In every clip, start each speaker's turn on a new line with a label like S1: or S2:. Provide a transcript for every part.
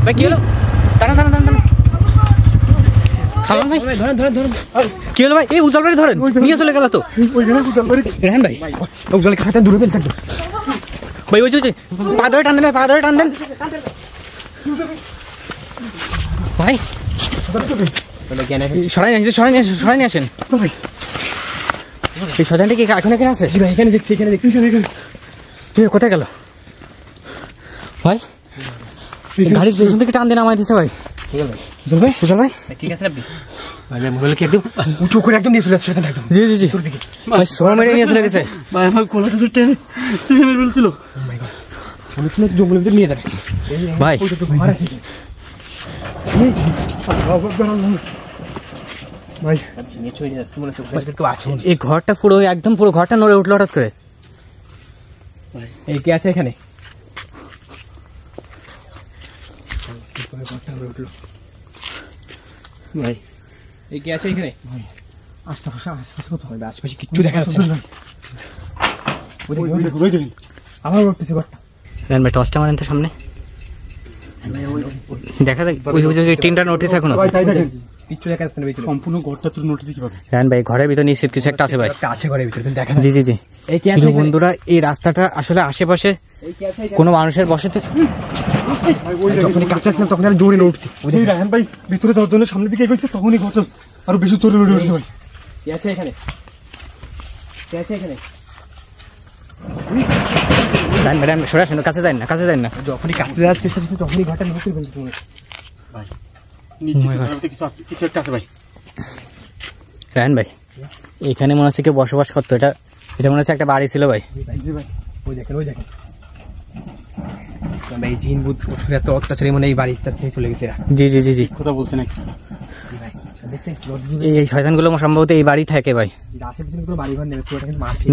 S1: ভাই কি হলো? দাঁড়ান সালমান ভাই ধরেন কি হলো ভাই? এই উজাল বাড়ি ধরেন, নিয়ে চলে গেল তো। রেহান ভাই উজাল খাতা দূরে পেন থাকবে ভাই। ওই যে পা ধরে টান দেন, পা ধরে টান দেন ভাই। সরাই নিয়ে আসেন ভাই। এই শয়তানটা কি এখন এখানে আছে? ভাই এখানে দেখছি। কোথায় গেল ভাই? গাড়ির পেছন থেকে টান দেন আমায় দিচ্ছে ভাই। উজাল ভাই ঠিক আছে আপনি মোবাইল কি একদম উঁচু করে একদম নিয়ে চলে আসছে একদম। জি ভাই সর মেরে নিয়ে চলে গেছে ভাই। আমার কোলাটা তো টেনে মেরে বলছিল জঙ্গলের ভিতরে নিয়ে যাবে ভাই। এই ঘরটা পুরো একদম পুরো ঘরটা নড়ে উঠলো হঠাৎ করে। এই কে আছে এখানে? ভাই এই কে আছে এখানে? আশপাশে কিচ্ছু দেখা যাচ্ছে না। আমার উঠতেছে ঘরটা। ভাই টর্চটা মারেন তো সামনে দেখা যায়। ওই তিনটা নোটিস এখনো কিচ্ছু দেখা যাচ্ছে না। সম্পূর্ণ ঘরটা তুই নোটিস কিভাবে? হ্যাঁ ভাই ঘরের ভিতরে নিশ্চিত কিছু একটা আছে ভাই। আছে ঘরের ভিতরে দেখা। জি এই কে আছে বন্ধুরা? এই রাস্তাটা আসলে আশেপাশে কোনো মানুষের বসতি। যখনই কাছে আসলাম তখন আমি জোরে উঠছি। রায়হান ভাই ভিতরে যাওয়ার জন্য সামনের দিকে এগোচ্ছে, তখনই ঘরটা আরো বেশি জোরে উঠে উঠছে ভাই। কে আছে এখানে? সরাসরি কাছে যান না। যখনই কাছে যাচ্ছে তখনই ঘরটা নড়তে ফেলছে ভাই। কিছু একটা আছে ভাই। রায়হান ভাই এখানে মনে হচ্ছে কেউ বসবাস করতো। এটা মনে হচ্ছে একটা বাড়ি ছিল ভাই। ওই দেখেন ভাই জিন ভূত এত অত্যাচারী মনে এই বাড়িটা থেকে চলে গেছে। জি কথা বলছে নাকি এই শয়তানগুলো সম্ভবত এই বাড়ি থাকে ভাই।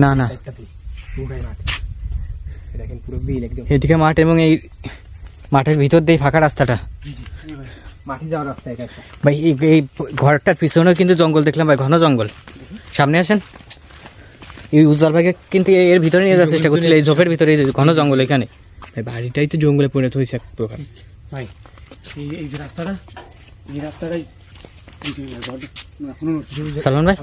S1: না এদিকে মাঠ এবং এই মাঠের ভিতর দিয়ে ফাঁকা রাস্তাটা মাঠে যাওয়ার রাস্তা ভাই। এই ঘরটার পিছনেও কিন্তু জঙ্গল দেখলাম ভাই, ঘন জঙ্গল। সামনে আসেন। এই উজ্জ্বল ভাইকে কিন্তু এর ভিতরে নিয়ে যাওয়ার চেষ্টা করছিল, এই ঝোপের ভিতরে ঘন জঙ্গল। এখানে ভাই বাড়িটাই তো জঙ্গলে পরিণত হয়েছে এক প্রকার ভাই। এই যে রাস্তাটাই সালমান ভাই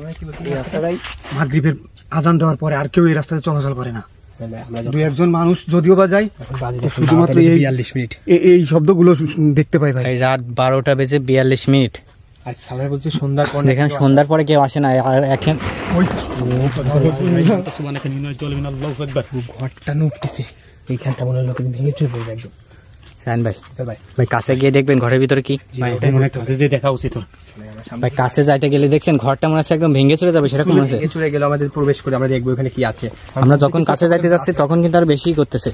S1: এই রাস্তাটাই মাগরিবের আজান দেওয়ার পরে আর কেউ এই রাস্তাতে চলাচল করে না। দুই একজন মানুষ যদিও বা যায়, শুধুমাত্র 42 মিনিট এই শব্দগুলো দেখতে পাই ভাই। রাত 12টা বেজে 42 মিনিট। আর সালমান বলছে সন্ধ্যার পর, এখানে সন্ধ্যার পরে কেউ আসে না। আর এখন ঘরটা নুকতেছে এইখানটা মনে হলো ভেঙে চলে পড়বে একদম। রায়হান ভাই কাছে গিয়ে দেখবেন ঘরের ভিতরে কি দেখা উচিত ভাই। কাছে যাইতে গেলে দেখছেন ঘরটা মনে হচ্ছে একদম ভেঙে চলে যাবে, সেরকম মনে হচ্ছে। চলে গেল আমাদের প্রবেশ করে আমরা দেখবো এখানে কি আছে। আমরা যখন কাছে যাইতে যাচ্ছি তখন কিন্তু আর বেশি করতেছে।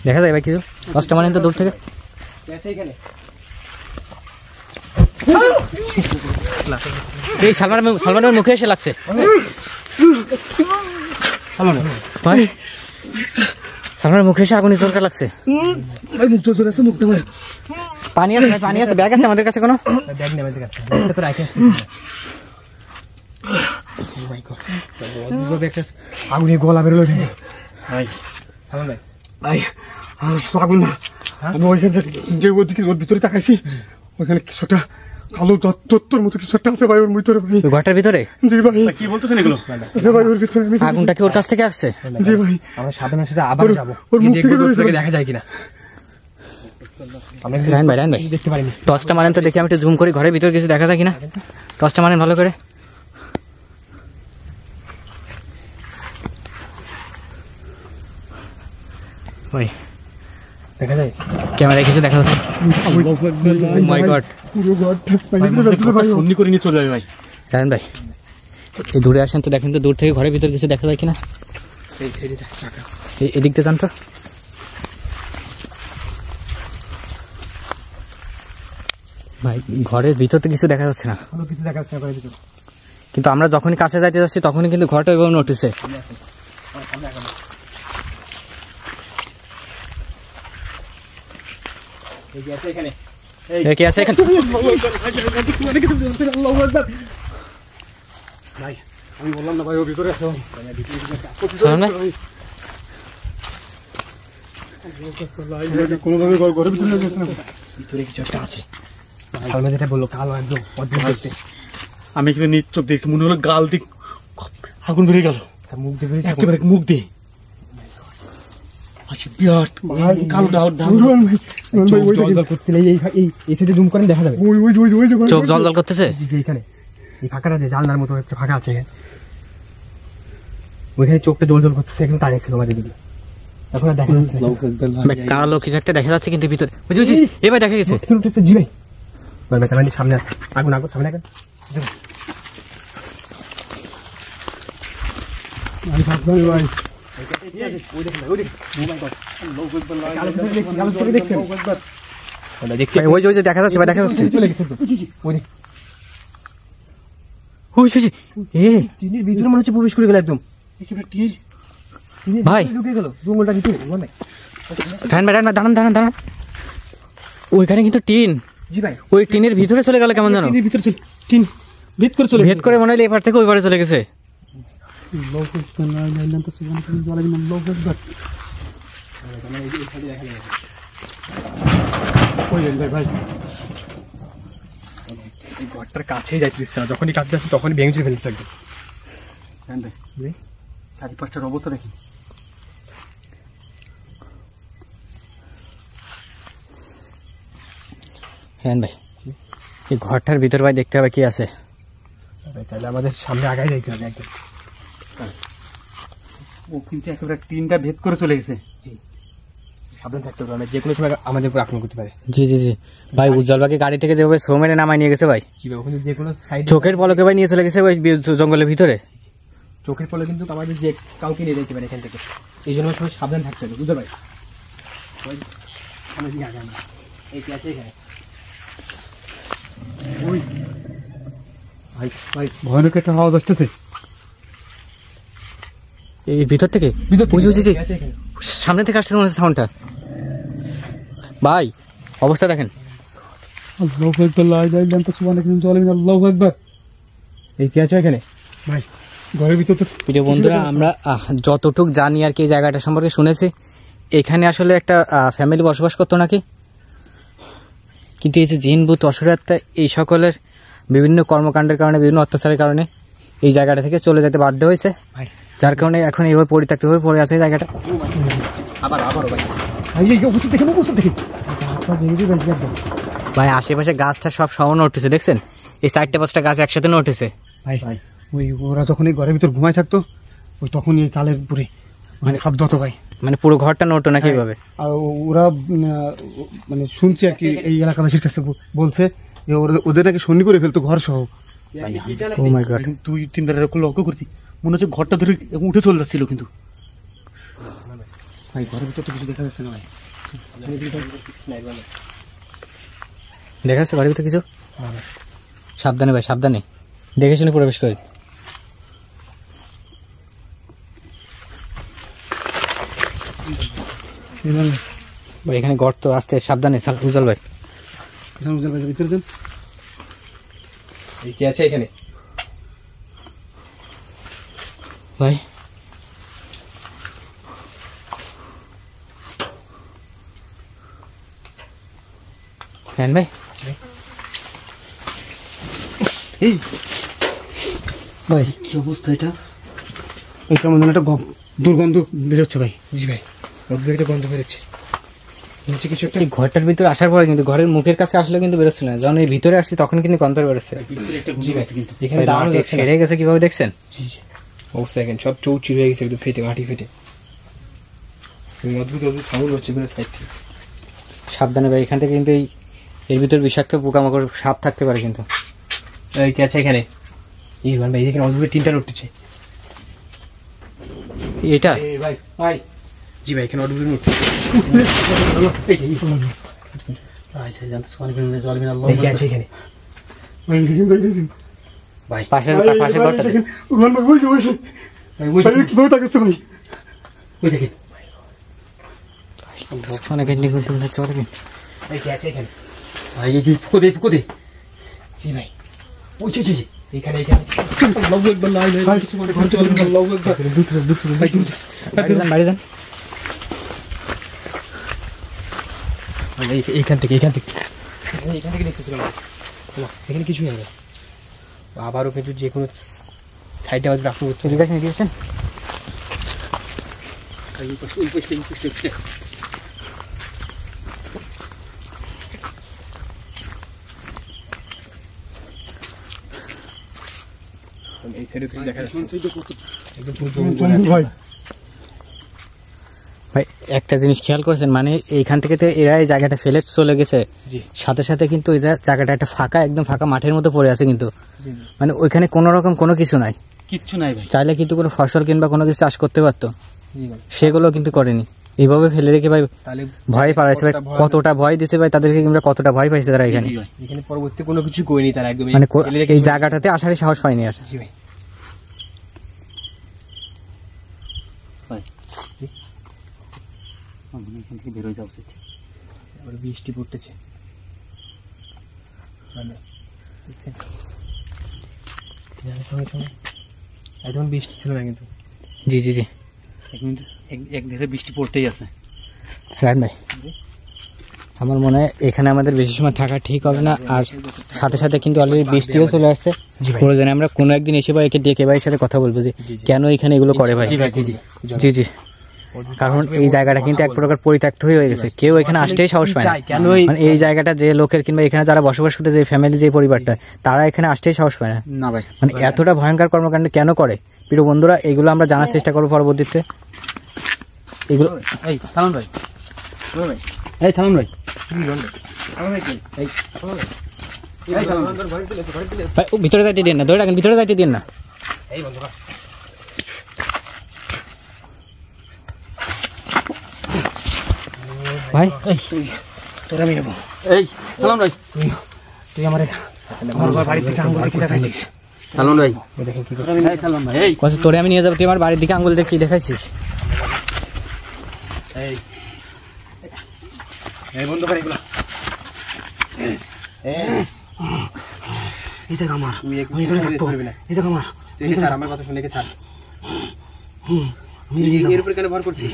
S1: দেখা যায় ভাই কিছু দশটা মানে তো দূর থেকে। এই সালমানের মুখে এসে লাগছে ভাই। সালমানের মুখে এসে আগুনে চলকা লাগছে ভাই। মুখ চলে আসছে, মুখটা মারে। পানি আছে ব্যাগ আছে আমাদের কাছে? কোনো ব্যাগ নেই আমাদের কাছে। এটা তো রাখে আসছে আগুনে গলা বেরোলো ভাই। সালমান ভাই আগুন না, আমি ওইখানে যে ওদিকে ওর ভিতরে তাকাইছি, ওইখানে কিছু একটা কালো দত্তর মতো কিছু একটা আছে ভাই ওর ভিতরে। ঘরটার ভিতরে? জি ভাই। কি বলতেছেন এগুলো? ভাই ওর ভিতরে আগুনটা কি ওর কাছ থেকে আসছে? জি ভাই। আমরা সাবধানে সেটা আবার যাব, ওর মুখ থেকে দেখা যায় কিনা। রায়হান ভাই দেখতে পারিনি। টর্চটা মারেন তো দেখি, আমি একটু জুম করি ঘরের ভিতরে কিছু দেখা যায় কিনা। টর্চটা মারেন ভালো করে ভাই। দেখা যায় ক্যামেরায় কিছু দেখা যাচ্ছে? মাই গড সুন্নি করে নিয়ে চলে যাবে ভাই। রায়হান ভাই এই দূরে আসেন তো, দেখেন তো দূর থেকে ঘরের ভিতরে কিছু দেখা যায় কিনা। এদিক দিয়ে যান তো ভাই। ঘরের ভিতরে কিছু দেখা যাচ্ছে না, কিছু দেখা যাচ্ছে ঘরের ভিতরে। কিন্তু আমরা যখনই কাছে যাইতে যাচ্ছি তখনই কিন্তু ঘরটা এবং নোটিসে। কে আছে এখানে? ভাই আমি বললাম না ভাই ও ভিতরে আছে।
S2: কোনোভাবে ঘরের ভিতরে গেছে না,
S1: ভিতরে কিছু একটা আছে। কালমে যেটা বললো কালো একদম অদ্ভুত দেখতে।
S2: আমি কিন্তু নিজ চোখ দেখতে মনে হলো গাল দিক আগুন বেরিয়ে গেল,
S1: মুখ দিয়ে বেরিয়েছে
S2: একেবারে মুখ দিয়ে বিরাট কালো
S1: জুম করেন দেখা যাবে চোখ জল জল করতেছে। এখানে এই ফাঁকাটা যে জানলার মতো একটা ফাঁকা আছে, ওইখানে চোখটা জল জল করতেছে, এখানে তাড়িয়ে ছিল আমাদের দিকে। এখন আর দেখা যাচ্ছে কালো কিছু একটা দেখা যাচ্ছে কিন্তু ভিতরে এবার দেখা গেছে। জি ভাই সামনে আগুন আগুন সামনে আগুন।
S2: ভাই
S1: দেখা যাচ্ছে দেখা যাচ্ছে ভিতরে মনে হচ্ছে প্রবেশ করে গেল একদম ভাই। দাঁড়ান দাঁড়ান দাঁড়ান, ওইখানে কিন্তু টিন। জি ভাই ওই টিনের ভিতরে চলে গেল কেমন জানো,
S2: টিন ভেদ
S1: করে মনে হলো এপার থেকে ওই পারে চলে গেছে। ঘরটার কাছেই যাইতে দিচ্ছে না, যখনই কাছে যাচ্ছে তখনই ভেঙে চুরে ফেলতে থাকবে। চারিপাশটার অবস্থা দেখি। হ্যাঁ ভাই এই ঘরটার ভিতর ভাই দেখতে হবে কি আছে, তাহলে আমাদের সামনে আগায় যাইতে হবে একদম।
S2: ও কিন্তু একেবারে টিনটা ভেদ করে চলে গেছে।
S1: সাবধান থাকতে হবে, যে কোনো সময় আমাদের উপর আক্রমণ করতে পারে। জি জি জি ভাই, উজ্জ্বল ভাইকে গাড়ি থেকে যেভাবে সো মেরে নামায় নিয়ে গেছে ভাই, যে কোনো চোখের পলকে ভাই নিয়ে চলে গেছে ওই জঙ্গলের ভিতরে। চোখের পলকে কিন্তু আমাদের যে কাউকে নিয়ে যেতে পারে এখান থেকে, এই জন্য সবাই সাবধান থাকতে হবে বুঝতে ভাই।
S2: ভাই ভয়ানক একটা আওয়াজ আসতেছে
S1: এই ভিতর থেকে, সামনে থেকে আসছে মনে হচ্ছে সাউন্ডটা। ভাই অবস্থা দেখেন, এই কি আছে এখানে
S2: ভাই ঘরের ভিতর। তো
S1: প্রিয় বন্ধুরা, আমরা যতটুক জানি আর কি এই জায়গাটা সম্পর্কে শুনেছি, এখানে আসলে একটা ফ্যামিলি বসবাস করতো নাকি, কিন্তু এই যে জিন ভূত অসুরাত্মা এই সকলের বিভিন্ন কর্মকাণ্ডের কারণে, বিভিন্ন অত্যাচারের কারণে এই জায়গাটা থেকে চলে যেতে বাধ্য হয়েছে, যার কারণে এখন এইভাবে পরিত্যক্ত হয়ে পড়ে আছে এই জায়গাটা। ভাই আশেপাশে গাছটা সব সমানো উঠেছে দেখছেন, এই 4-5টা গাছ একসাথে উঠেছে
S2: ভাই। ভাই ওই ওরা যখন এই ঘরের ভিতর ঘুমায় থাকতো, ওই তখন এই চালের উপরে মানে শব্দ হতো ভাই,
S1: মানে পুরো ঘরটা নড়তো নাকি এইভাবে।
S2: আর ওরা মানে শুনছে আর কি, এই এলাকাবাসীর কাছে বলছে যে ওদের নাকি সন্নি করে ফেলতো ঘর সহ। 2-3 বার এরকম লক্ষ্য করছি, মনে হচ্ছে ঘরটা ধরে উঠে চলে যাচ্ছিল, কিন্তু ভাই ঘরের ভিতর তো কিছু দেখা যাচ্ছে না ভাই।
S1: দেখা যাচ্ছে ঘরের ভিতরে কিছু? সাবধানে ভাই সাবধানে, দেখে শুনে প্রবেশ করে। ভাই এখানে ঘর তো আসতে সাবধানে, উজ্জ্বল ভাই
S2: ভিতরে যান।
S1: কি আছে এখানে ভাই? হ্যাঁ ভাই,
S2: এই ভাই কি অবস্থা এটা? কেমন যেন একটা দুর্গন্ধ বেরোচ্ছে ভাই।
S1: জি ভাই অদ্ভুত গন্ধ বেরোচ্ছে, কিছু একটা। ঘরটার ভিতরে আসার পরে কিন্তু ঘরের মুখের কাছে আসলে কিন্তু বেরোচ্ছিল না, যখন এই ভিতরে আসছি তখন কিন্তু গন্ধ বেরোচ্ছে। এখানে ছেড়ে গেছে কিভাবে দেখছেন? অবস্থা দেখেন, সব চৌচির হয়ে গেছে একদম, ফেটে মাটি ফেটে অদ্ভুত অদ্ভুত সাউন্ড হচ্ছে সাইড থেকে। সাবধানে ভাই, এখান থেকে কিন্তু এর ভিতর বিষাক্ত পোকামাকড় সাপ থাকতে পারে কিন্তু। এই কি আছে এখানে? এই ভাই এখানে অদ্ভুত তিনটা উঠতেছে। এটা ভাই ভাই, জি ভাই এখানে অদ্ভুত উঠতেছে। পাশের ঘরটা বাড়ি যান। এইখান থেকে দেখতেছিলাম, এখানে কিছুই নেই। আবারও কিন্তু যে কোনো সাইডে আমাদের রাখতে হচ্ছে। ঠিক আছে, নিয়ে এই সাইডে কিছু দেখা যাচ্ছে। ভাই একটা জিনিস খেয়াল করেছেন, মানে এইখান থেকে তো এরা এই জায়গাটা ফেলে চলে গেছে, সাথে সাথে কিন্তু এই জায়গাটা একটা ফাঁকা, একদম ফাঁকা মাঠের মতো পড়ে আছে, কিন্তু মানে ওইখানে কোনো রকম কোনো কিছু নাই,
S2: কিচ্ছু নাই ভাই।
S1: চাইলে কিন্তু কোনো ফসল কিংবা কোনো কিছু চাষ করতে পারতো, সেগুলো কিন্তু করেনি। এইভাবে ফেলে রেখে ভাই ভয় পালাইছে ভাই, কতটা ভয় দিছে ভাই তাদেরকে, কিংবা কতটা ভয় পাইছে তারা এখানে।
S2: এখানে পরবর্তী কোনো কিছু করিনি তারা, একদম
S1: মানে এই জায়গাটাতে আসারই সাহস পায়নি আর।
S2: এখান থেকে বেরোয় যাওয়া উচিত। বৃষ্টি পড়তেছে, একদম বৃষ্টি ছিল না কিন্তু।
S1: জি জি জি,
S2: এক ধীরে বৃষ্টি পড়তেই আছে।
S1: রান ভাই, আমার মনে হয় এখানে আমাদের বেশি সময় থাকা ঠিক হবে না, আর সাথে সাথে কিন্তু অলরেডি বৃষ্টিও চলে আসছে। প্রয়োজনে আমরা কোনো একদিন এসে ভাই একে ডেকে ভাইয়ের সাথে কথা বলবো যে কেন এখানে এগুলো করে ভাই। জি জি, কারণ এই জায়গাটা কিন্তু এক প্রকার পরিত্যক্ত হয়ে গেছে, কেউ এখানে আসতেই সাহস পায় না। মানে এই জায়গাটা যে লোকের কিংবা এখানে যারা বসবাস করতে, যে ফ্যামিলি, যে পরিবারটা, তারা এখানে আসতেই সাহস পায় না ভাই। মানে এতটা ভয়ঙ্কর কর্মকাণ্ড কেন করে প্রিয় বন্ধুরা, এগুলো আমরা জানার চেষ্টা করবো পরবর্তীতে। এগুলো
S2: এই সালাম ভাই,
S1: এই সালাম ভাই, ভাই ও ভিতরে যাইতে দিন না, ধরে রাখেন, ভিতরে যাইতে দিন না। ভাই তোর আমি নেবো।
S2: এই সালাম ভাই,
S1: তুই আমার বাড়ির দিকে আঙুল দেখে দেখাইছিস।
S2: সালাম ভাই, দেখেন কি করছিস। এই সালাম ভাই, এই
S1: কত তোরে আমি নিয়ে যাবো, তুই আমার বাড়ির দিকে আঙুল দেখে কি দেখাইছিস।
S2: এই এই বন্ধ করে এগুলো। এই দেখ আমার, তুই এখানে থাকতে পারবি না। এই দেখ আমার, তুই ছাড়, আমার কথা শুনে ছাড়। আমি এর উপরে কেন ভর করছিস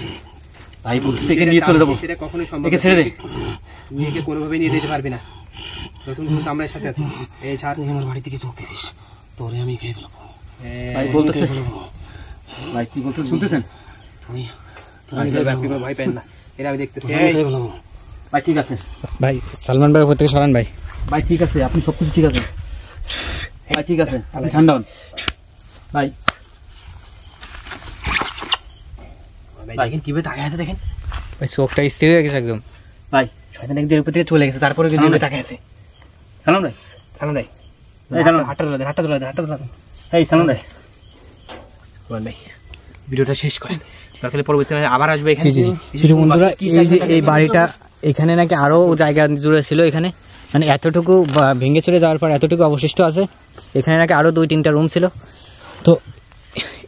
S2: ভাই? বলছিস একে নিয়ে চলে যাবো, সেটা কখনোই সম্ভব না। একে ছেড়ে দে, তুই একে কোনোভাবেই নিয়ে যেতে পারবি না, নতুন কিন্তু আমরা এর সাথে আছি। এই ছাড়, তুই আমার বাড়ি থেকে চোখ দিছিস, তোরে আমি খেয়ে ফেলবো ভাই। বলতেছে ভাই, কি বলতে শুনতেছেন? তুই আপনি কোনো ভয় পেন না, এরা আমি দেখতেছি ভাই। ঠিক আছে
S1: ভাই, সালমান ভাইয়ের উপর থেকে সরান ভাই।
S2: ভাই ঠিক আছে, আপনি সব কিছু ঠিক আছে ভাই, ঠিক আছে, আপনি ঠান্ডা হন ভাই। ভাই কিভাবে তাকায় আছে দেখেন
S1: ভাই, চোখটা স্থির হয়ে গেছে একদম
S2: ভাই। শয়তান একদিনের উপর থেকে চলে গেছে, তারপরে কিন্তু তাকায় আছে। সালাম ভাই, সালাম ভাই, এই সালাম, হাতটা তোলা দেন, হাতটা তোলা দেন, হাতটা তোলা দেন। এই সালাম ভাই, ভাই ভিডিওটা শেষ করেন, তাহলে পরবর্তীতে আবার আসবে এখানে।
S1: জি জি বন্ধুরা, এই যে এই বাড়িটা, এখানে নাকি আরো জায়গা জুড়ে ছিল, এখানে মানে এতটুকু ভেঙে চলে যাওয়ার পর এতটুকু অবশিষ্ট আছে। এখানে নাকি আরো 2-3টা রুম ছিল। তো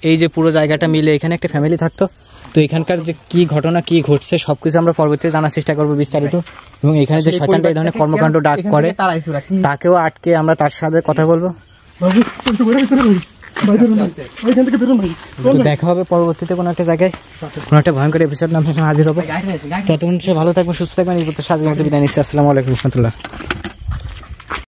S1: এই যে পুরো জায়গাটা মিলে এখানে একটা ফ্যামিলি থাকতো। তো এখানকার যে কি ঘটনা, কি ঘটছে, সবকিছু আমরা পরবর্তীতে জানার চেষ্টা করবো বিস্তারিত। এবং এখানে যে শয়তানটা এই ধরনের কর্মকাণ্ড ডাক করে, তাকেও আটকে আমরা তার সাথে কথা বলবো। দেখা হবে পরবর্তীতে কোনো একটা জায়গায়, কোনো একটা ভয়ঙ্কর এপিসোড নামে হাজির হবে। ততক্ষণ সে ভালো থাকবেন, সুস্থ থাকবেন। এই প্রত্যাশা আজকে বিদায় নিচ্ছি। আসসালামু আলাইকুম রহমতুল্লাহ।